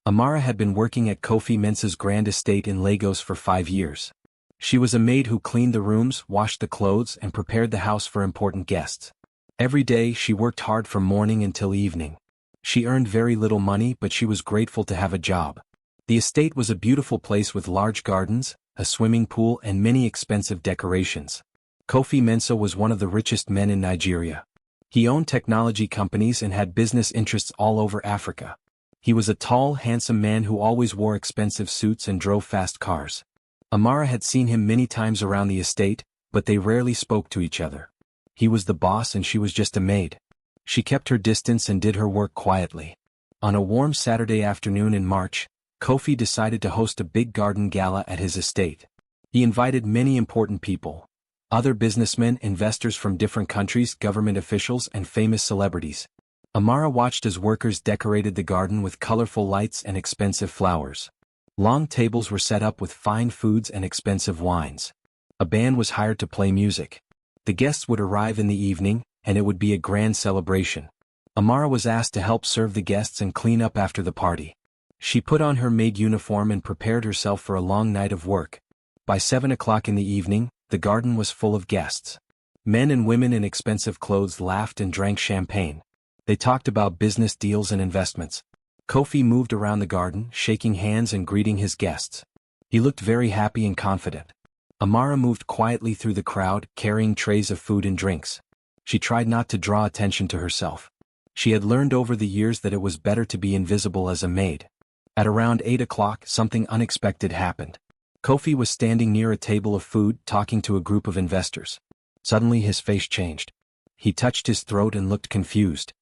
Amara had been working at Kofi Mensah's grand estate in Lagos for 5 years. She was a maid who cleaned the rooms, washed the clothes, and prepared the house for important guests. Every day she worked hard from morning until evening. She earned very little money, but she was grateful to have a job. The estate was a beautiful place with large gardens, a swimming pool, and many expensive decorations. Kofi Mensah was one of the richest men in Nigeria. He owned technology companies and had business interests all over Africa. He was a tall, handsome man who always wore expensive suits and drove fast cars. Amara had seen him many times around the estate, but they rarely spoke to each other. He was the boss and she was just a maid. She kept her distance and did her work quietly. On a warm Saturday afternoon in March, Kofi decided to host a big garden gala at his estate. He invited many important people. Other businessmen, investors from different countries, government officials, and famous celebrities. Amara watched as workers decorated the garden with colorful lights and expensive flowers. Long tables were set up with fine foods and expensive wines. A band was hired to play music. The guests would arrive in the evening, and it would be a grand celebration. Amara was asked to help serve the guests and clean up after the party. She put on her maid uniform and prepared herself for a long night of work. By 7 o'clock in the evening, the garden was full of guests. Men and women in expensive clothes laughed and drank champagne. They talked about business deals and investments. Kofi moved around the garden, shaking hands and greeting his guests. He looked very happy and confident. Amara moved quietly through the crowd, carrying trays of food and drinks. She tried not to draw attention to herself. She had learned over the years that it was better to be invisible as a maid. At around 8 o'clock, something unexpected happened. Kofi was standing near a table of food, talking to a group of investors. Suddenly his face changed. He touched his throat and looked confused.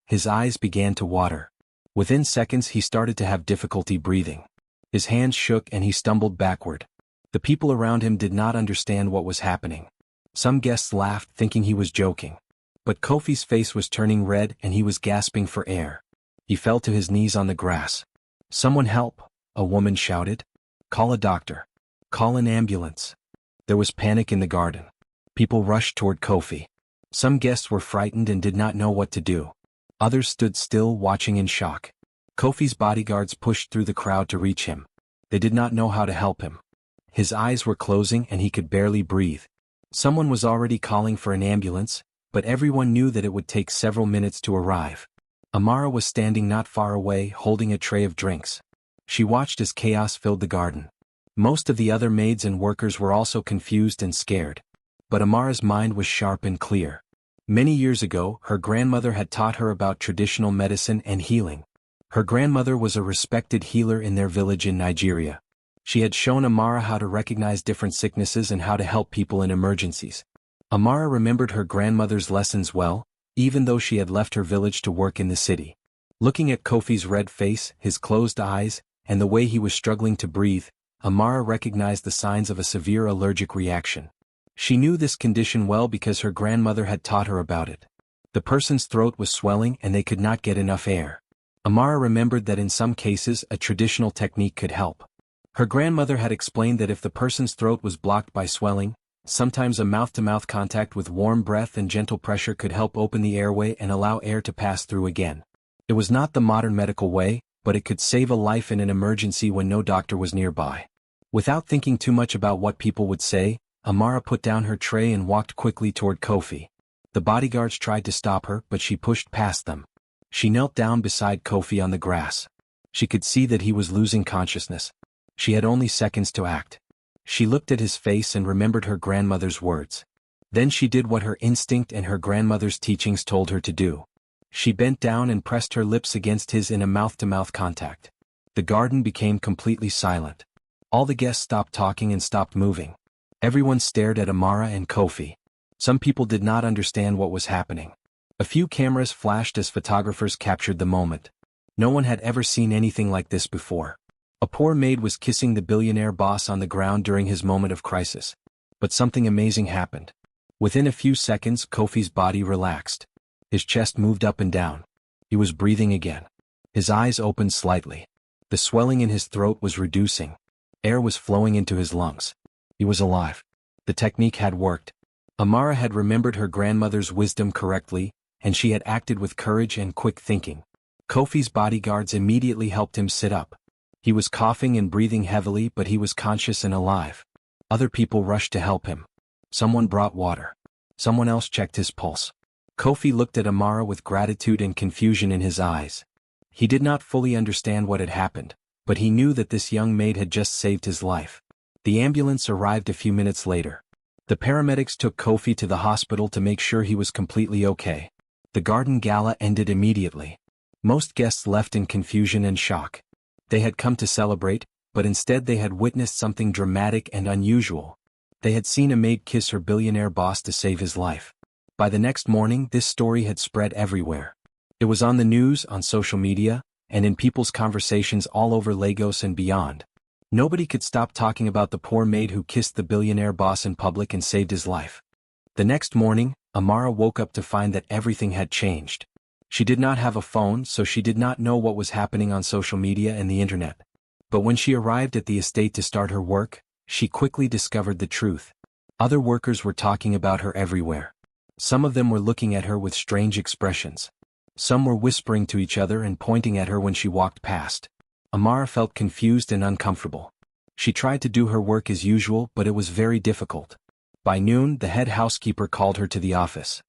His eyes began to water. Within seconds he started to have difficulty breathing. His hands shook and he stumbled backward. The people around him did not understand what was happening. Some guests laughed, thinking he was joking. But Kofi's face was turning red and he was gasping for air. He fell to his knees on the grass. "Someone help," a woman shouted. "Call a doctor. Call an ambulance." There was panic in the garden. People rushed toward Kofi. Some guests were frightened and did not know what to do. Others stood still, watching in shock. Kofi's bodyguards pushed through the crowd to reach him. They did not know how to help him. His eyes were closing and he could barely breathe. Someone was already calling for an ambulance, but everyone knew that it would take several minutes to arrive. Amara was standing not far away, holding a tray of drinks. She watched as chaos filled the garden. Most of the other maids and workers were also confused and scared. But Amara's mind was sharp and clear. Many years ago, her grandmother had taught her about traditional medicine and healing. Her grandmother was a respected healer in their village in Nigeria. She had shown Amara how to recognize different sicknesses and how to help people in emergencies. Amara remembered her grandmother's lessons well, even though she had left her village to work in the city. Looking at Kofi's red face, his closed eyes, and the way he was struggling to breathe, Amara recognized the signs of a severe allergic reaction. She knew this condition well because her grandmother had taught her about it. The person's throat was swelling and they could not get enough air. Amara remembered that in some cases a traditional technique could help. Her grandmother had explained that if the person's throat was blocked by swelling, sometimes a mouth-to-mouth contact with warm breath and gentle pressure could help open the airway and allow air to pass through again. It was not the modern medical way, but it could save a life in an emergency when no doctor was nearby. Without thinking too much about what people would say, Amara put down her tray and walked quickly toward Kofi. The bodyguards tried to stop her, but she pushed past them. She knelt down beside Kofi on the grass. She could see that he was losing consciousness. She had only seconds to act. She looked at his face and remembered her grandmother's words. Then she did what her instinct and her grandmother's teachings told her to do. She bent down and pressed her lips against his in a mouth-to-mouth contact. The garden became completely silent. All the guests stopped talking and stopped moving. Everyone stared at Amara and Kofi. Some people did not understand what was happening. A few cameras flashed as photographers captured the moment. No one had ever seen anything like this before. A poor maid was kissing the billionaire boss on the ground during his moment of crisis. But something amazing happened. Within a few seconds, Kofi's body relaxed. His chest moved up and down. He was breathing again. His eyes opened slightly. The swelling in his throat was reducing. Air was flowing into his lungs. He was alive. The technique had worked. Amara had remembered her grandmother's wisdom correctly, and she had acted with courage and quick thinking. Kofi's bodyguards immediately helped him sit up. He was coughing and breathing heavily, but he was conscious and alive. Other people rushed to help him. Someone brought water. Someone else checked his pulse. Kofi looked at Amara with gratitude and confusion in his eyes. He did not fully understand what had happened, but he knew that this young maid had just saved his life. The ambulance arrived a few minutes later. The paramedics took Kofi to the hospital to make sure he was completely okay. The garden gala ended immediately. Most guests left in confusion and shock. They had come to celebrate, but instead they had witnessed something dramatic and unusual. They had seen a maid kiss her billionaire boss to save his life. By the next morning, this story had spread everywhere. It was on the news, on social media, and in people's conversations all over Lagos and beyond. Nobody could stop talking about the poor maid who kissed the billionaire boss in public and saved his life. The next morning, Amara woke up to find that everything had changed. She did not have a phone, so she did not know what was happening on social media and the internet. But when she arrived at the estate to start her work, she quickly discovered the truth. Other workers were talking about her everywhere. Some of them were looking at her with strange expressions. Some were whispering to each other and pointing at her when she walked past. Amara felt confused and uncomfortable. She tried to do her work as usual, but it was very difficult. By noon, the head housekeeper called her to the office.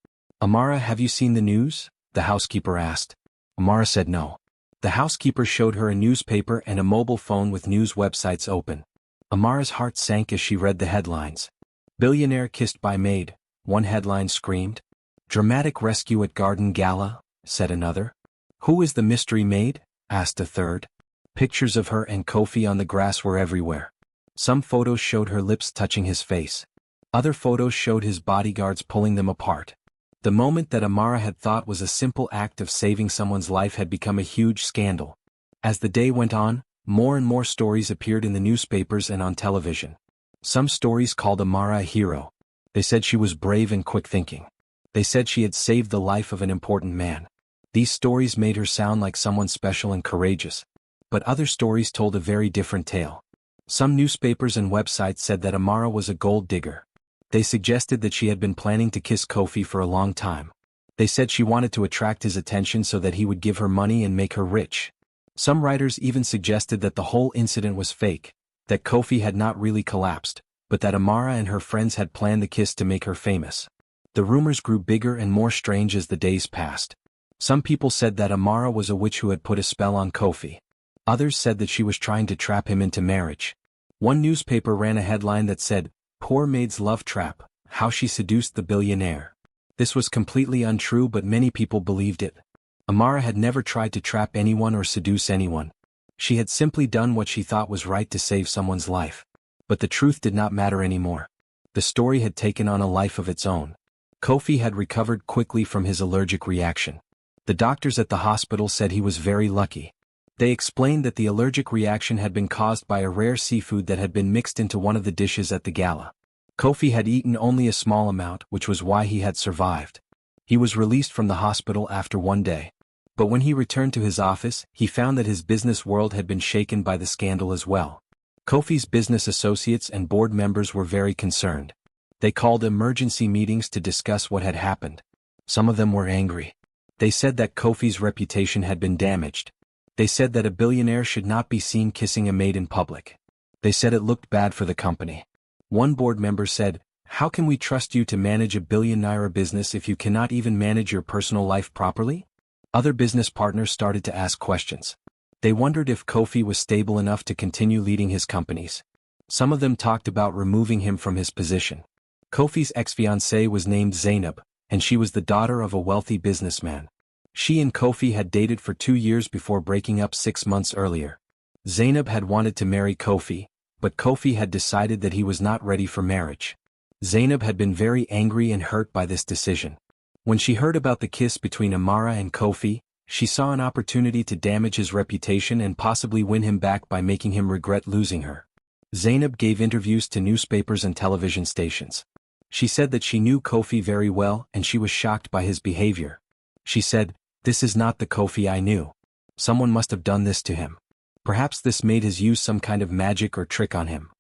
"Amara, have you seen the news?" the housekeeper asked. Amara said no. The housekeeper showed her a newspaper and a mobile phone with news websites open. Amara's heart sank as she read the headlines. "Billionaire kissed by maid," one headline screamed. "Dramatic rescue at garden gala," said another. "Who is the mystery maid?" asked a third. Pictures of her and Kofi on the grass were everywhere. Some photos showed her lips touching his face. Other photos showed his bodyguards pulling them apart. The moment that Amara had thought was a simple act of saving someone's life had become a huge scandal. As the day went on, more and more stories appeared in the newspapers and on television. Some stories called Amara a hero. They said she was brave and quick-thinking. They said she had saved the life of an important man. These stories made her sound like someone special and courageous. But other stories told a very different tale. Some newspapers and websites said that Amara was a gold digger. They suggested that she had been planning to kiss Kofi for a long time. They said she wanted to attract his attention so that he would give her money and make her rich. Some writers even suggested that the whole incident was fake, that Kofi had not really collapsed, but that Amara and her friends had planned the kiss to make her famous. The rumors grew bigger and more strange as the days passed. Some people said that Amara was a witch who had put a spell on Kofi. Others said that she was trying to trap him into marriage. One newspaper ran a headline that said, "Poor maid's love trap, how she seduced the billionaire." This was completely untrue, but many people believed it. Amara had never tried to trap anyone or seduce anyone. She had simply done what she thought was right to save someone's life. But the truth did not matter anymore. The story had taken on a life of its own. Kofi had recovered quickly from his allergic reaction. The doctors at the hospital said he was very lucky. They explained that the allergic reaction had been caused by a rare seafood that had been mixed into one of the dishes at the gala. Kofi had eaten only a small amount, which was why he had survived. He was released from the hospital after one day. But when he returned to his office, he found that his business world had been shaken by the scandal as well. Kofi's business associates and board members were very concerned. They called emergency meetings to discuss what had happened. Some of them were angry. They said that Kofi's reputation had been damaged. They said that a billionaire should not be seen kissing a maid in public. They said it looked bad for the company. One board member said, "How can we trust you to manage a billion-naira business if you cannot even manage your personal life properly?" Other business partners started to ask questions. They wondered if Kofi was stable enough to continue leading his companies. Some of them talked about removing him from his position. Kofi's ex-fiancée was named Zainab, and she was the daughter of a wealthy businessman. She and Kofi had dated for 2 years before breaking up 6 months earlier. Zainab had wanted to marry Kofi, but Kofi had decided that he was not ready for marriage. Zainab had been very angry and hurt by this decision. When she heard about the kiss between Amara and Kofi, she saw an opportunity to damage his reputation and possibly win him back by making him regret losing her. Zainab gave interviews to newspapers and television stations. She said that she knew Kofi very well and she was shocked by his behavior. She said, "This is not the Kofi I knew. Someone must have done this to him. Perhaps this maid has used some kind of magic or trick on him."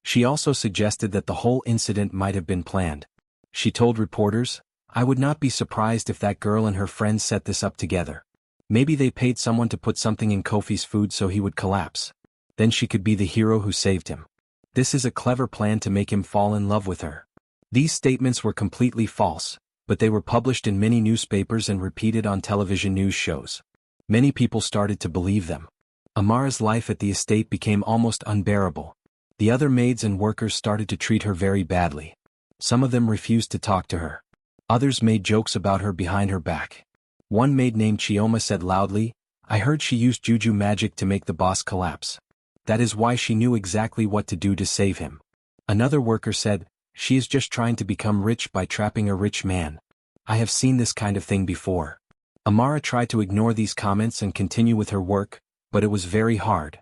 She also suggested that the whole incident might have been planned. She told reporters, "I would not be surprised if that girl and her friends set this up together. Maybe they paid someone to put something in Kofi's food so he would collapse. Then she could be the hero who saved him. This is a clever plan to make him fall in love with her. These statements were completely false, but they were published in many newspapers and repeated on television news shows. Many people started to believe them. Amara's life at the estate became almost unbearable. The other maids and workers started to treat her very badly. Some of them refused to talk to her. Others made jokes about her behind her back. One maid named Chioma said loudly, "I heard she used juju magic to make the boss collapse. That is why she knew exactly what to do to save him." Another worker said, "She is just trying to become rich by trapping a rich man. I have seen this kind of thing before." Amara tried to ignore these comments and continue with her work, but it was very hard.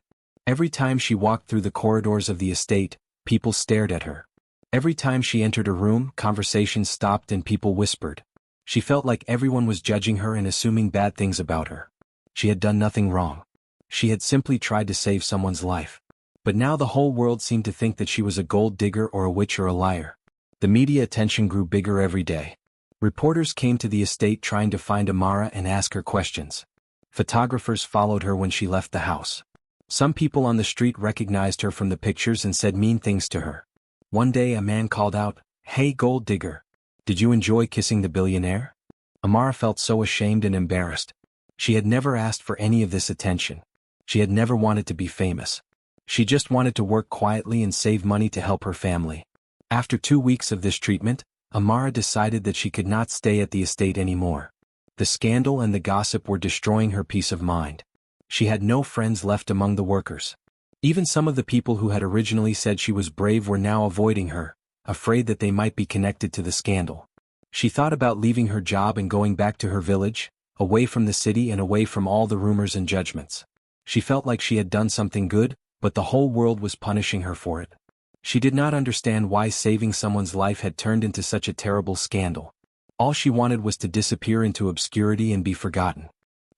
Every time she walked through the corridors of the estate, people stared at her. Every time she entered a room, conversations stopped and people whispered. She felt like everyone was judging her and assuming bad things about her. She had done nothing wrong. She had simply tried to save someone's life. But now the whole world seemed to think that she was a gold digger or a witch or a liar. The media attention grew bigger every day. Reporters came to the estate trying to find Amara and ask her questions. Photographers followed her when she left the house. Some people on the street recognized her from the pictures and said mean things to her. One day a man called out, "Hey gold digger, did you enjoy kissing the billionaire?" Amara felt so ashamed and embarrassed. She had never asked for any of this attention. She had never wanted to be famous. She just wanted to work quietly and save money to help her family. After 2 weeks of this treatment, Amara decided that she could not stay at the estate anymore. The scandal and the gossip were destroying her peace of mind. She had no friends left among the workers. Even some of the people who had originally said she was brave were now avoiding her, afraid that they might be connected to the scandal. She thought about leaving her job and going back to her village, away from the city and away from all the rumors and judgments. She felt like she had done something good, but the whole world was punishing her for it. She did not understand why saving someone's life had turned into such a terrible scandal. All she wanted was to disappear into obscurity and be forgotten.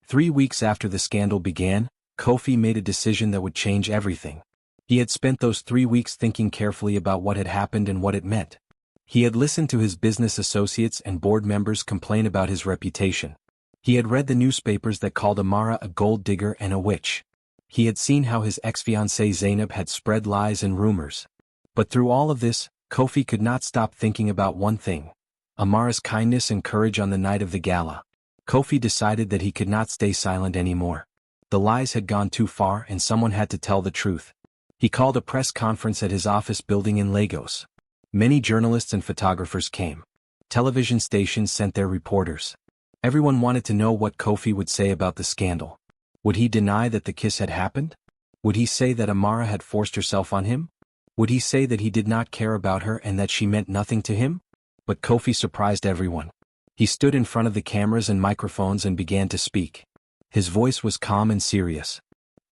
3 weeks after the scandal began, Kofi made a decision that would change everything. He had spent those 3 weeks thinking carefully about what had happened and what it meant. He had listened to his business associates and board members complain about his reputation. He had read the newspapers that called Amara a gold digger and a witch. He had seen how his ex-fiancée Zainab had spread lies and rumors. But through all of this, Kofi could not stop thinking about one thing: Amara's kindness and courage on the night of the gala. Kofi decided that he could not stay silent anymore. The lies had gone too far and someone had to tell the truth. He called a press conference at his office building in Lagos. Many journalists and photographers came. Television stations sent their reporters. Everyone wanted to know what Kofi would say about the scandal. Would he deny that the kiss had happened? Would he say that Amara had forced herself on him? Would he say that he did not care about her and that she meant nothing to him? But Kofi surprised everyone. He stood in front of the cameras and microphones and began to speak. His voice was calm and serious.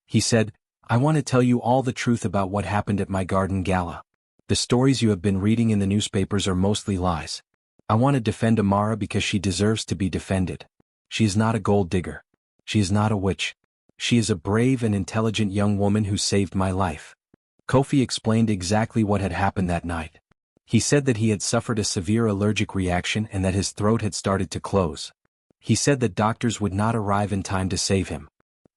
He said, "I want to tell you all the truth about what happened at my garden gala. The stories you have been reading in the newspapers are mostly lies. I want to defend Amara because she deserves to be defended. She is not a gold digger. She is not a witch. She is a brave and intelligent young woman who saved my life." Kofi explained exactly what had happened that night. He said that he had suffered a severe allergic reaction and that his throat had started to close. He said that doctors would not arrive in time to save him.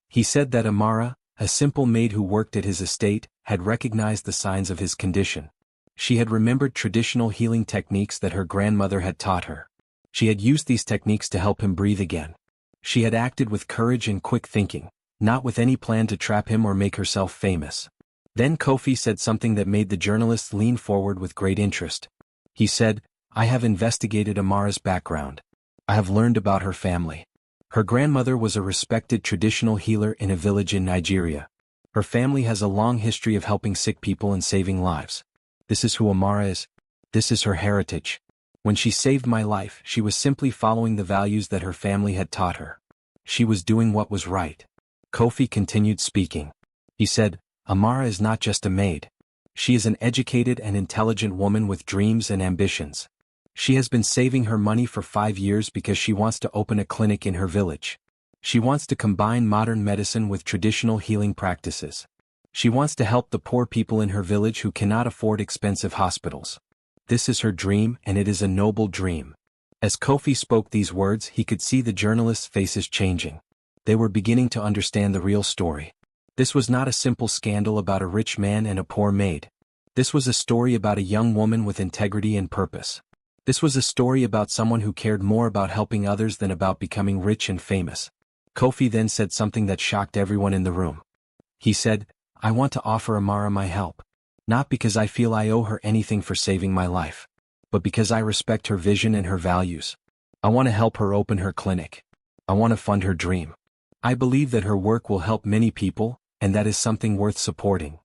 He said that Amara, a simple maid who worked at his estate, had recognized the signs of his condition. She had remembered traditional healing techniques that her grandmother had taught her. She had used these techniques to help him breathe again. She had acted with courage and quick thinking, not with any plan to trap him or make herself famous. Then Kofi said something that made the journalists lean forward with great interest. He said, "I have investigated Amara's background. I have learned about her family. Her grandmother was a respected traditional healer in a village in Nigeria. Her family has a long history of helping sick people and saving lives. This is who Amara is. This is her heritage. When she saved my life, she was simply following the values that her family had taught her. She was doing what was right." Kofi continued speaking. He said, "Amara is not just a maid. She is an educated and intelligent woman with dreams and ambitions. She has been saving her money for 5 years because she wants to open a clinic in her village. She wants to combine modern medicine with traditional healing practices. She wants to help the poor people in her village who cannot afford expensive hospitals. This is her dream and it is a noble dream." As Kofi spoke these words, he could see the journalists' faces changing. They were beginning to understand the real story. This was not a simple scandal about a rich man and a poor maid. This was a story about a young woman with integrity and purpose. This was a story about someone who cared more about helping others than about becoming rich and famous. Kofi then said something that shocked everyone in the room. He said, "I want to offer Amara my help. Not because I feel I owe her anything for saving my life, but because I respect her vision and her values. I want to help her open her clinic. I want to fund her dream. I believe that her work will help many people, and that is something worth supporting."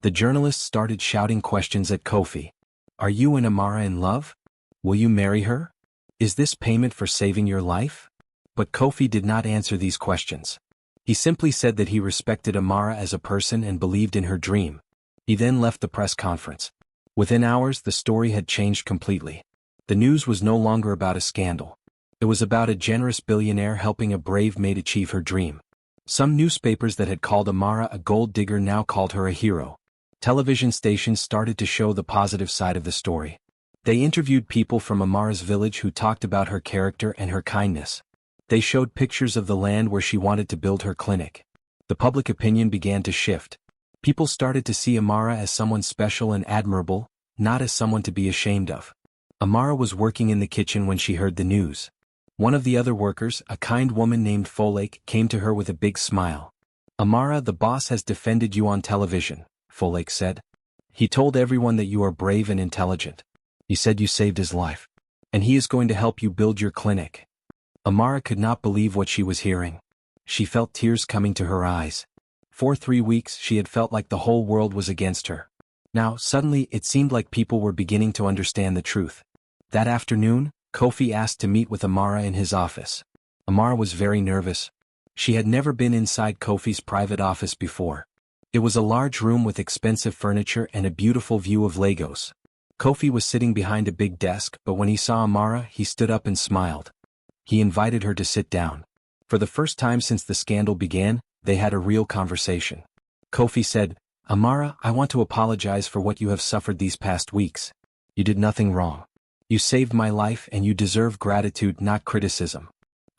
The journalists started shouting questions at Kofi. "Are you and Amara in love? Will you marry her? Is this payment for saving your life?" But Kofi did not answer these questions. He simply said that he respected Amara as a person and believed in her dream. He then left the press conference. Within hours, the story had changed completely. The news was no longer about a scandal. It was about a generous billionaire helping a brave maid achieve her dream. Some newspapers that had called Amara a gold digger now called her a hero. Television stations started to show the positive side of the story. They interviewed people from Amara's village who talked about her character and her kindness. They showed pictures of the land where she wanted to build her clinic. The public opinion began to shift. People started to see Amara as someone special and admirable, not as someone to be ashamed of. Amara was working in the kitchen when she heard the news. One of the other workers, a kind woman named Folake, came to her with a big smile. "Amara, the boss has defended you on television," Folake said. "He told everyone that you are brave and intelligent. He said you saved his life. And he is going to help you build your clinic." Amara could not believe what she was hearing. She felt tears coming to her eyes. For 3 weeks she had felt like the whole world was against her. Now, suddenly, it seemed like people were beginning to understand the truth. That afternoon, Kofi asked to meet with Amara in his office. Amara was very nervous. She had never been inside Kofi's private office before. It was a large room with expensive furniture and a beautiful view of Lagos. Kofi was sitting behind a big desk, but when he saw Amara, he stood up and smiled. He invited her to sit down. For the first time since the scandal began, they had a real conversation. Kofi said, "Amara, I want to apologize for what you have suffered these past weeks. You did nothing wrong. You saved my life and you deserve gratitude, not criticism.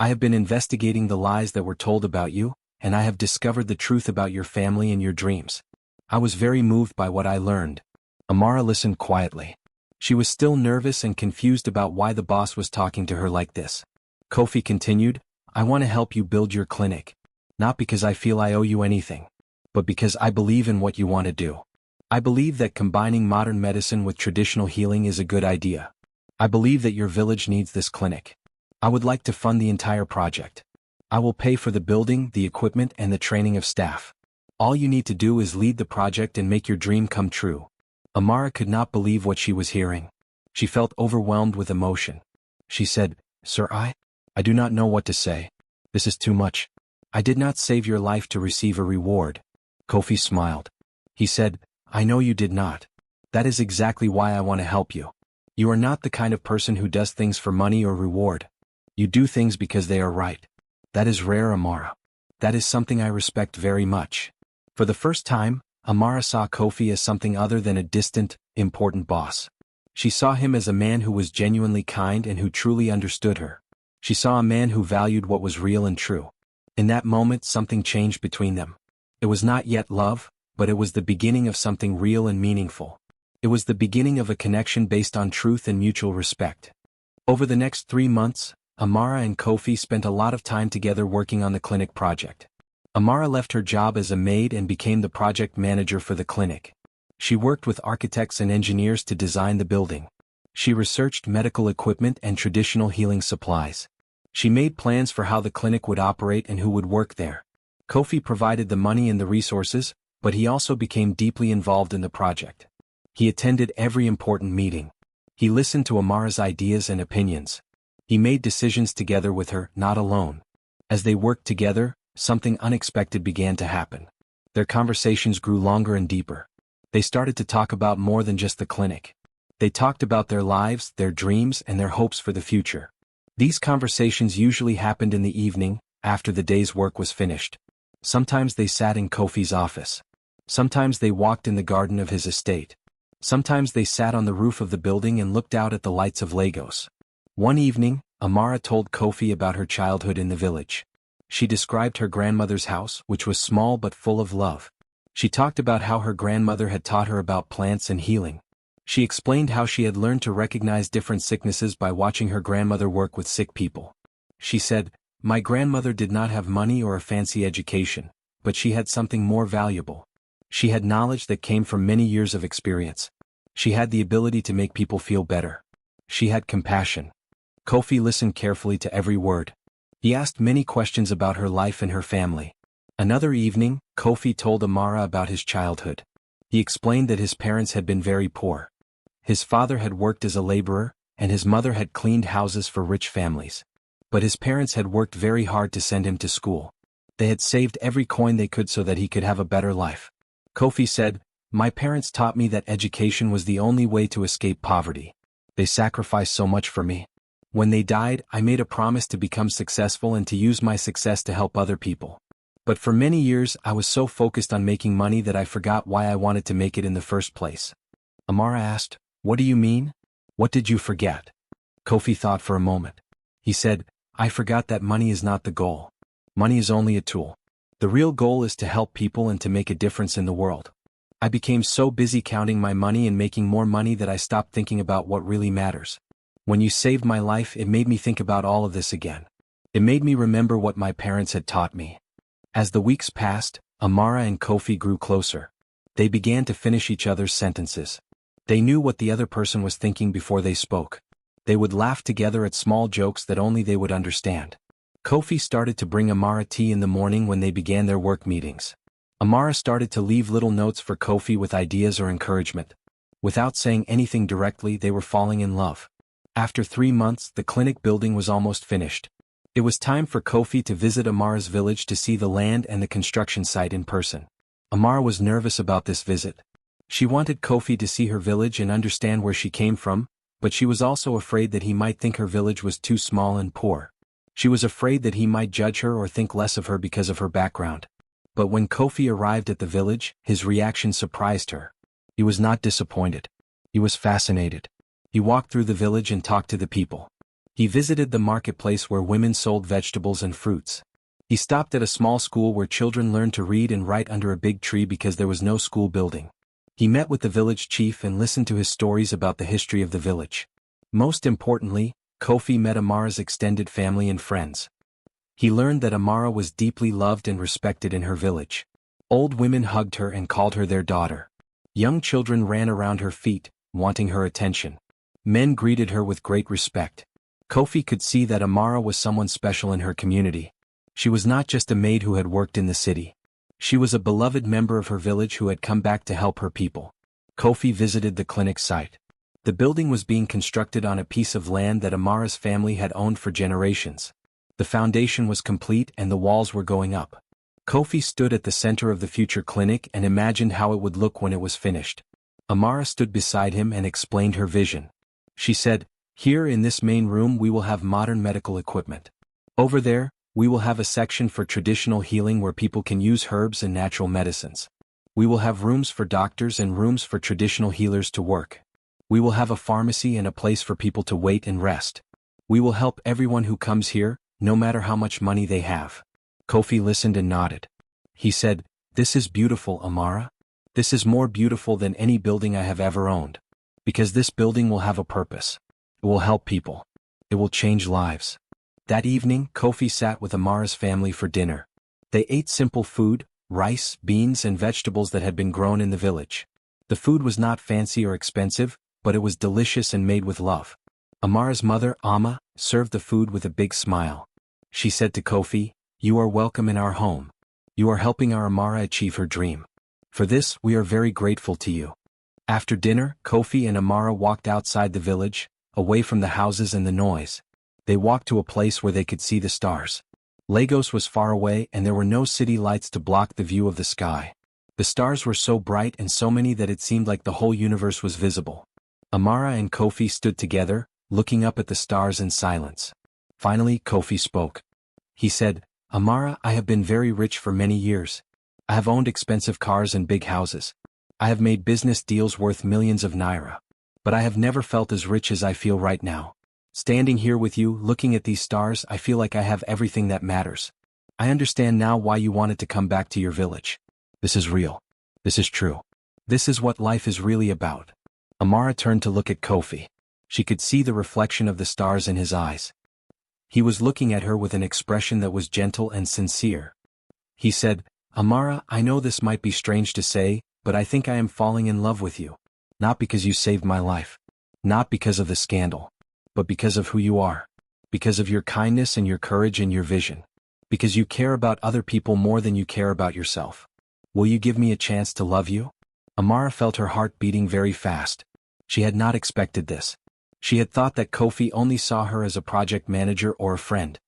I have been investigating the lies that were told about you, and I have discovered the truth about your family and your dreams. I was very moved by what I learned." Amara listened quietly. She was still nervous and confused about why the boss was talking to her like this. Kofi continued, "I want to help you build your clinic. Not because I feel I owe you anything, but because I believe in what you want to do. I believe that combining modern medicine with traditional healing is a good idea. I believe that your village needs this clinic. I would like to fund the entire project. I will pay for the building, the equipment, and the training of staff. All you need to do is lead the project and make your dream come true." Amara could not believe what she was hearing. She felt overwhelmed with emotion. She said, "Sir, I do not know what to say. This is too much. I did not save your life to receive a reward." Kofi smiled. He said, "I know you did not. That is exactly why I want to help you. You are not the kind of person who does things for money or reward. You do things because they are right. That is rare, Amara. That is something I respect very much." For the first time, Amara saw Kofi as something other than a distant, important boss. She saw him as a man who was genuinely kind and who truly understood her. She saw a man who valued what was real and true. In that moment, something changed between them. It was not yet love, but it was the beginning of something real and meaningful. It was the beginning of a connection based on truth and mutual respect. Over the next 3 months, Amara and Kofi spent a lot of time together working on the clinic project. Amara left her job as a maid and became the project manager for the clinic. She worked with architects and engineers to design the building. She researched medical equipment and traditional healing supplies. She made plans for how the clinic would operate and who would work there. Kofi provided the money and the resources, but he also became deeply involved in the project. He attended every important meeting. He listened to Amara's ideas and opinions. He made decisions together with her, not alone. As they worked together, something unexpected began to happen. Their conversations grew longer and deeper. They started to talk about more than just the clinic. They talked about their lives, their dreams, and their hopes for the future. These conversations usually happened in the evening, after the day's work was finished. Sometimes they sat in Kofi's office. Sometimes they walked in the garden of his estate. Sometimes they sat on the roof of the building and looked out at the lights of Lagos. One evening, Amara told Kofi about her childhood in the village. She described her grandmother's house, which was small but full of love. She talked about how her grandmother had taught her about plants and healing. She explained how she had learned to recognize different sicknesses by watching her grandmother work with sick people. She said, "My grandmother did not have money or a fancy education, but she had something more valuable. She had knowledge that came from many years of experience. She had the ability to make people feel better. She had compassion." Kofi listened carefully to every word. He asked many questions about her life and her family. Another evening, Kofi told Amara about his childhood. He explained that his parents had been very poor. His father had worked as a laborer, and his mother had cleaned houses for rich families. But his parents had worked very hard to send him to school. They had saved every coin they could so that he could have a better life. Kofi said, "My parents taught me that education was the only way to escape poverty. They sacrificed so much for me. When they died, I made a promise to become successful and to use my success to help other people. But for many years I was so focused on making money that I forgot why I wanted to make it in the first place." Amara asked, "What do you mean? What did you forget?" Kofi thought for a moment. He said, "I forgot that money is not the goal. Money is only a tool. The real goal is to help people and to make a difference in the world. I became so busy counting my money and making more money that I stopped thinking about what really matters. When you saved my life, it made me think about all of this again. It made me remember what my parents had taught me." As the weeks passed, Amara and Kofi grew closer. They began to finish each other's sentences. They knew what the other person was thinking before they spoke. They would laugh together at small jokes that only they would understand. Kofi started to bring Amara tea in the morning when they began their work meetings. Amara started to leave little notes for Kofi with ideas or encouragement. Without saying anything directly, they were falling in love. After 3 months, the clinic building was almost finished. It was time for Kofi to visit Amara's village to see the land and the construction site in person. Amara was nervous about this visit. She wanted Kofi to see her village and understand where she came from, but she was also afraid that he might think her village was too small and poor. She was afraid that he might judge her or think less of her because of her background. But when Kofi arrived at the village, his reaction surprised her. He was not disappointed. He was fascinated. He walked through the village and talked to the people. He visited the marketplace where women sold vegetables and fruits. He stopped at a small school where children learned to read and write under a big tree because there was no school building. He met with the village chief and listened to his stories about the history of the village. Most importantly, Kofi met Amara's extended family and friends. He learned that Amara was deeply loved and respected in her village. Old women hugged her and called her their daughter. Young children ran around her feet, wanting her attention. Men greeted her with great respect. Kofi could see that Amara was someone special in her community. She was not just a maid who had worked in the city. She was a beloved member of her village who had come back to help her people. Kofi visited the clinic site. The building was being constructed on a piece of land that Amara's family had owned for generations. The foundation was complete and the walls were going up. Kofi stood at the center of the future clinic and imagined how it would look when it was finished. Amara stood beside him and explained her vision. She said, "Here in this main room we will have modern medical equipment. Over there, we will have a section for traditional healing where people can use herbs and natural medicines. We will have rooms for doctors and rooms for traditional healers to work. We will have a pharmacy and a place for people to wait and rest. We will help everyone who comes here, no matter how much money they have." Kofi listened and nodded. He said, "This is beautiful, Amara. This is more beautiful than any building I have ever owned. Because this building will have a purpose. It will help people. It will change lives." That evening, Kofi sat with Amara's family for dinner. They ate simple food, rice, beans and vegetables that had been grown in the village. The food was not fancy or expensive, but it was delicious and made with love. Amara's mother, Amma, served the food with a big smile. She said to Kofi, "You are welcome in our home. You are helping our Amara achieve her dream. For this, we are very grateful to you." After dinner, Kofi and Amara walked outside the village, away from the houses and the noise. They walked to a place where they could see the stars. Lagos was far away and there were no city lights to block the view of the sky. The stars were so bright and so many that it seemed like the whole universe was visible. Amara and Kofi stood together, looking up at the stars in silence. Finally, Kofi spoke. He said, "Amara, I have been very rich for many years. I have owned expensive cars and big houses. I have made business deals worth millions of naira. But I have never felt as rich as I feel right now. Standing here with you, looking at these stars, I feel like I have everything that matters. I understand now why you wanted to come back to your village. This is real. This is true. This is what life is really about. Amara turned to look at Kofi. She could see the reflection of the stars in his eyes. He was looking at her with an expression that was gentle and sincere. He said, Amara, I know this might be strange to say, but I think I am falling in love with you. Not because you saved my life. Not because of the scandal. But because of who you are. Because of your kindness and your courage and your vision. Because you care about other people more than you care about yourself. Will you give me a chance to love you? Amara felt her heart beating very fast. She had not expected this. She had thought that Kofi only saw her as a project manager or a friend.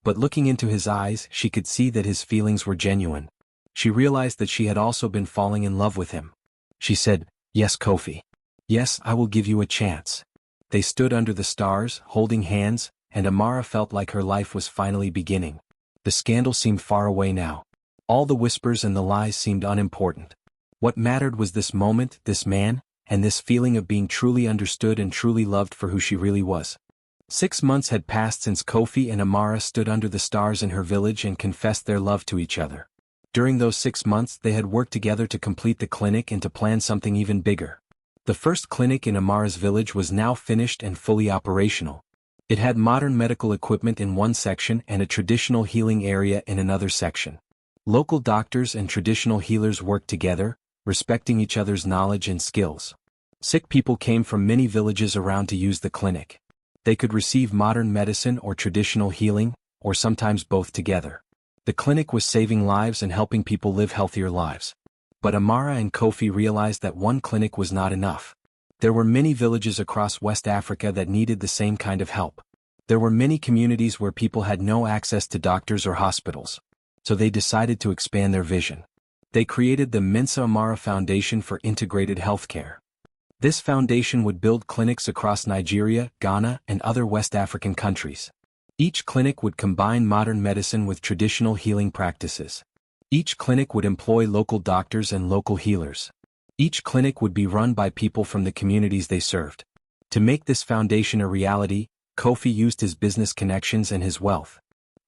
But looking into his eyes, she could see that his feelings were genuine. She realized that she had also been falling in love with him. She said, Yes, Kofi. Yes, I will give you a chance. They stood under the stars, holding hands, and Amara felt like her life was finally beginning. The scandal seemed far away now. All the whispers and the lies seemed unimportant. What mattered was this moment, this man, and this feeling of being truly understood and truly loved for who she really was. 6 months had passed since Kofi and Amara stood under the stars in her village and confessed their love to each other. During those 6 months they had worked together to complete the clinic and to plan something even bigger. The first clinic in Amara's village was now finished and fully operational. It had modern medical equipment in one section and a traditional healing area in another section. Local doctors and traditional healers worked together, respecting each other's knowledge and skills. Sick people came from many villages around to use the clinic. They could receive modern medicine or traditional healing, or sometimes both together. The clinic was saving lives and helping people live healthier lives. But Amara and Kofi realized that one clinic was not enough. There were many villages across West Africa that needed the same kind of help. There were many communities where people had no access to doctors or hospitals. So they decided to expand their vision. They created the Mensa Amara Foundation for Integrated Healthcare. This foundation would build clinics across Nigeria, Ghana, and other West African countries. Each clinic would combine modern medicine with traditional healing practices. Each clinic would employ local doctors and local healers. Each clinic would be run by people from the communities they served. To make this foundation a reality, Kofi used his business connections and his wealth.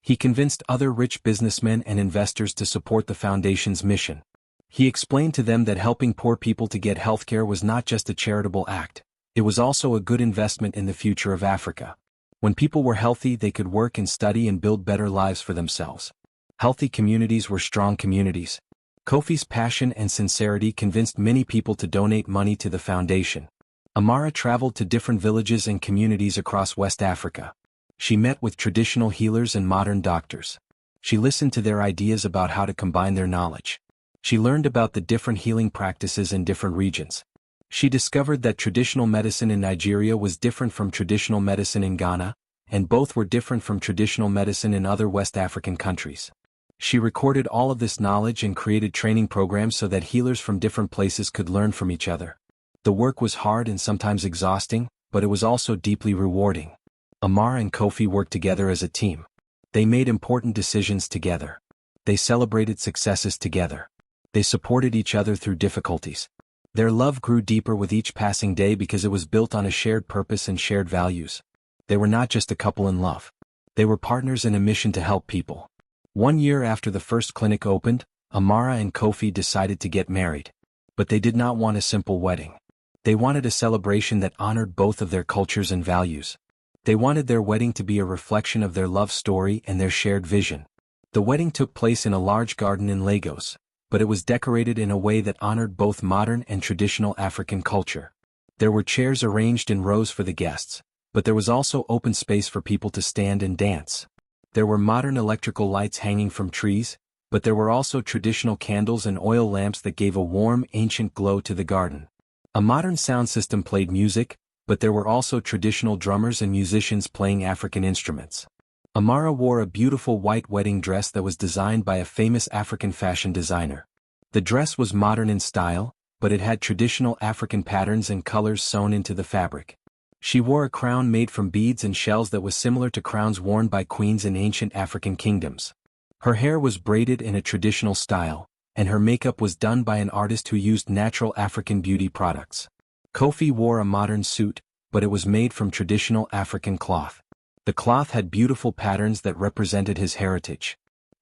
He convinced other rich businessmen and investors to support the foundation's mission. He explained to them that helping poor people to get healthcare was not just a charitable act, it was also a good investment in the future of Africa. When people were healthy, they could work and study and build better lives for themselves. Healthy communities were strong communities. Kofi's passion and sincerity convinced many people to donate money to the foundation. Amara traveled to different villages and communities across West Africa. She met with traditional healers and modern doctors. She listened to their ideas about how to combine their knowledge. She learned about the different healing practices in different regions. She discovered that traditional medicine in Nigeria was different from traditional medicine in Ghana, and both were different from traditional medicine in other West African countries. She recorded all of this knowledge and created training programs so that healers from different places could learn from each other. The work was hard and sometimes exhausting, but it was also deeply rewarding. Amara and Kofi worked together as a team. They made important decisions together. They celebrated successes together. They supported each other through difficulties. Their love grew deeper with each passing day because it was built on a shared purpose and shared values. They were not just a couple in love. They were partners in a mission to help people. 1 year after the first clinic opened, Amara and Kofi decided to get married. But they did not want a simple wedding. They wanted a celebration that honored both of their cultures and values. They wanted their wedding to be a reflection of their love story and their shared vision. The wedding took place in a large garden in Lagos, but it was decorated in a way that honored both modern and traditional African culture. There were chairs arranged in rows for the guests, but there was also open space for people to stand and dance. There were modern electrical lights hanging from trees, but there were also traditional candles and oil lamps that gave a warm, ancient glow to the garden. A modern sound system played music, but there were also traditional drummers and musicians playing African instruments. Amara wore a beautiful white wedding dress that was designed by a famous African fashion designer. The dress was modern in style, but it had traditional African patterns and colors sewn into the fabric. She wore a crown made from beads and shells that was similar to crowns worn by queens in ancient African kingdoms. Her hair was braided in a traditional style, and her makeup was done by an artist who used natural African beauty products. Kofi wore a modern suit, but it was made from traditional African cloth. The cloth had beautiful patterns that represented his heritage.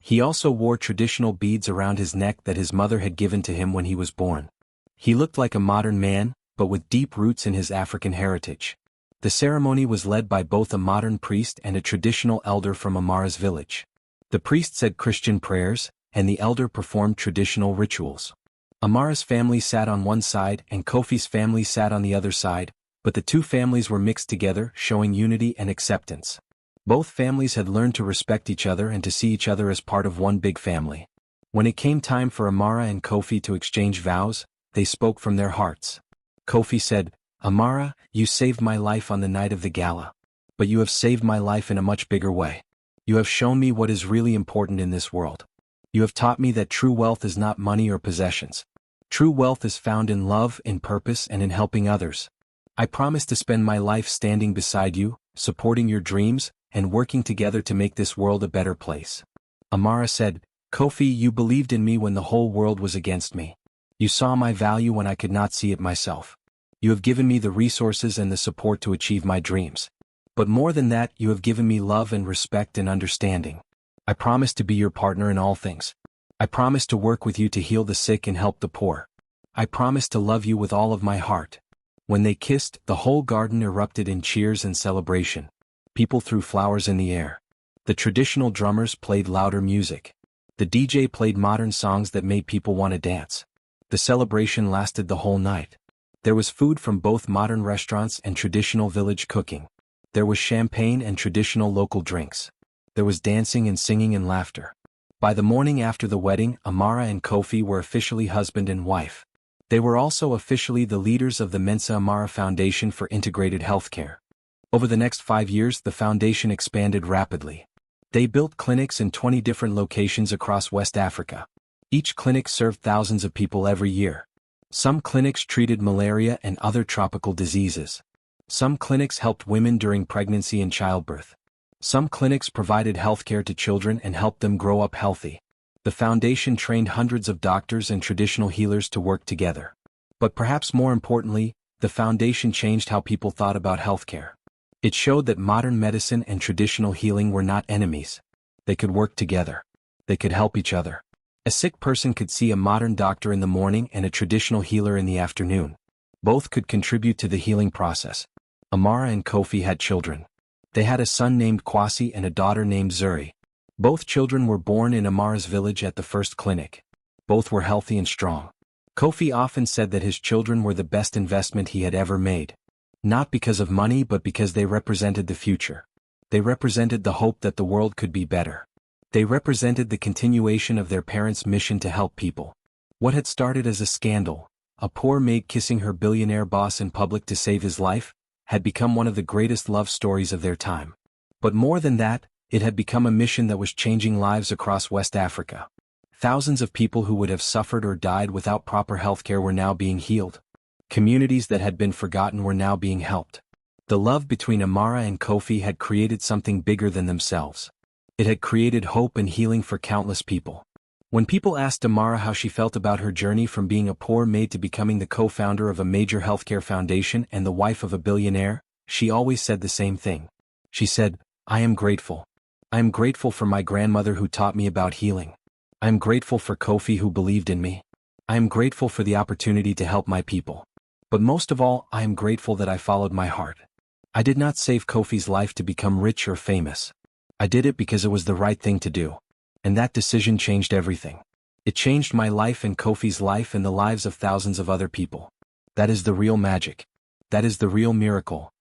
He also wore traditional beads around his neck that his mother had given to him when he was born. He looked like a modern man, but with deep roots in his African heritage. The ceremony was led by both a modern priest and a traditional elder from Amara's village. The priest said Christian prayers, and the elder performed traditional rituals. Amara's family sat on one side and Kofi's family sat on the other side, but the two families were mixed together, showing unity and acceptance. Both families had learned to respect each other and to see each other as part of one big family. When it came time for Amara and Kofi to exchange vows, they spoke from their hearts. Kofi said, "Amara, you saved my life on the night of the gala. But you have saved my life in a much bigger way. You have shown me what is really important in this world. You have taught me that true wealth is not money or possessions. True wealth is found in love, in purpose, and in helping others. I promise to spend my life standing beside you, supporting your dreams, and working together to make this world a better place." Amara said, "Kofi, you believed in me when the whole world was against me. You saw my value when I could not see it myself. You have given me the resources and the support to achieve my dreams. But more than that, you have given me love and respect and understanding. I promise to be your partner in all things. I promise to work with you to heal the sick and help the poor. I promise to love you with all of my heart." When they kissed, the whole garden erupted in cheers and celebration. People threw flowers in the air. The traditional drummers played louder music. The DJ played modern songs that made people want to dance. The celebration lasted the whole night. There was food from both modern restaurants and traditional village cooking. There was champagne and traditional local drinks. There was dancing and singing and laughter. By the morning after the wedding, Amara and Kofi were officially husband and wife. They were also officially the leaders of the Mensa Amara Foundation for Integrated Healthcare. Over the next 5 years, the foundation expanded rapidly. They built clinics in 20 different locations across West Africa. Each clinic served thousands of people every year. Some clinics treated malaria and other tropical diseases. Some clinics helped women during pregnancy and childbirth. Some clinics provided healthcare to children and helped them grow up healthy. The foundation trained hundreds of doctors and traditional healers to work together. But perhaps more importantly, the foundation changed how people thought about healthcare. It showed that modern medicine and traditional healing were not enemies. They could work together. They could help each other. A sick person could see a modern doctor in the morning and a traditional healer in the afternoon. Both could contribute to the healing process. Amara and Kofi had children. They had a son named Kwasi and a daughter named Zuri. Both children were born in Amara's village at the first clinic. Both were healthy and strong. Kofi often said that his children were the best investment he had ever made. Not because of money but because they represented the future. They represented the hope that the world could be better. They represented the continuation of their parents' mission to help people. What had started as a scandal, a poor maid kissing her billionaire boss in public to save his life, had become one of the greatest love stories of their time. But more than that, it had become a mission that was changing lives across West Africa. Thousands of people who would have suffered or died without proper healthcare were now being healed. Communities that had been forgotten were now being helped. The love between Amara and Kofi had created something bigger than themselves. It had created hope and healing for countless people. When people asked Amara how she felt about her journey from being a poor maid to becoming the co-founder of a major healthcare foundation and the wife of a billionaire, she always said the same thing. She said, "I am grateful. I am grateful for my grandmother who taught me about healing. I am grateful for Kofi who believed in me. I am grateful for the opportunity to help my people. But most of all, I am grateful that I followed my heart. I did not save Kofi's life to become rich or famous. I did it because it was the right thing to do. And that decision changed everything. It changed my life and Kofi's life and the lives of thousands of other people. That is the real magic. That is the real miracle.